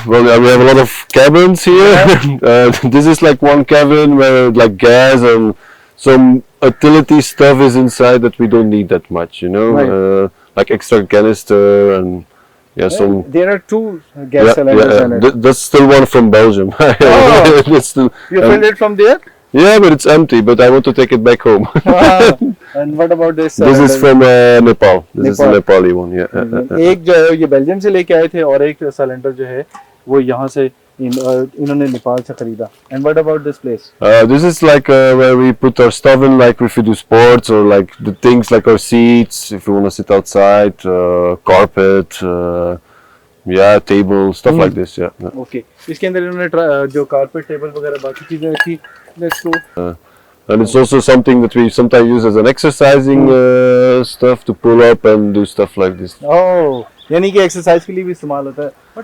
Well, we have a lot of cabins here. This is like one cabin where like gas and some utility stuff is inside that we don't need that much, you know, Right. like extra canister and some. There are two gas cylinders in it. That's still one from Belgium. Oh. It's still, You filled it from there? yeah, but it's empty. But I want to take it back home. Wow. And what about this? This is from Nepal. This is the Nepal. Nepali one. Yeah. एक जो है ये Belgium से लेके आए थे और एक सिलेंडर जो है वो यहाँ से इन्होंने नेपाल से खरीदा. And what about this place? This is like where we put our stuff in, like if we do sports or like the things like our seats, if we want to sit outside, carpet, table, stuff like this. Yeah. Okay. इसके अंदर इन्होंने जो carpet table वगैरह बाकी चीजें रखी. Let's go. And it's also something that we sometimes use as an exercising stuff to pull up and do stuff like this. Oh, यानी कि एक्सरसाइज के लिए भी इस्तेमाल होता है.